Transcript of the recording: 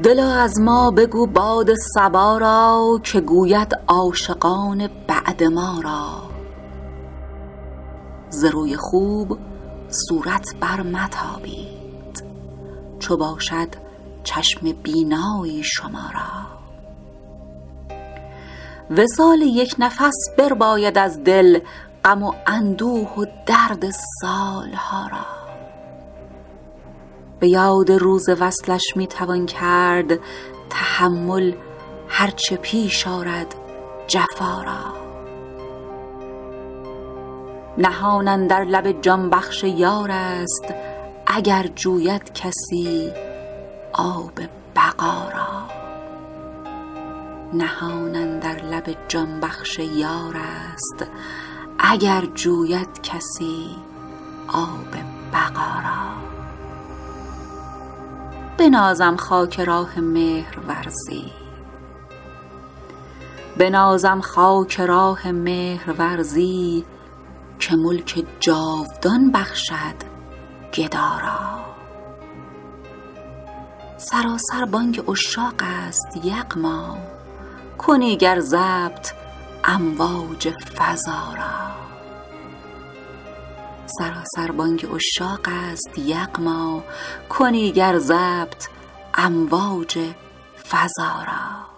دلا از ما بگو باد صبا را، که گوید عاشقان بعد ما را. ز روی خوب صورت بر متابید، چو باشد چشم بینایی شما را. وصال یک نفس برباید از دل، غم و اندوه و درد سالها را. به یاد روز وصلش می توان کرد تحمل، هرچه پیش آرد جفا را. نهان اندر لب جان بخش یار است، اگر جوید کسی آب بقا را. نهان اندر لب جان بخش یار است، اگر جوید کسی آب بقا را. بنازم خاک راه مهر ورزی، بنازم خاک راه مهر ورزی، که ملک جاودان بخشد گدا را. سراسر بانگ عشاق است یغما، کنی گر ضبط امواج فضا را. سراسر بانگ عشاق است یغما، کنی گر ضبط امواج فضا را.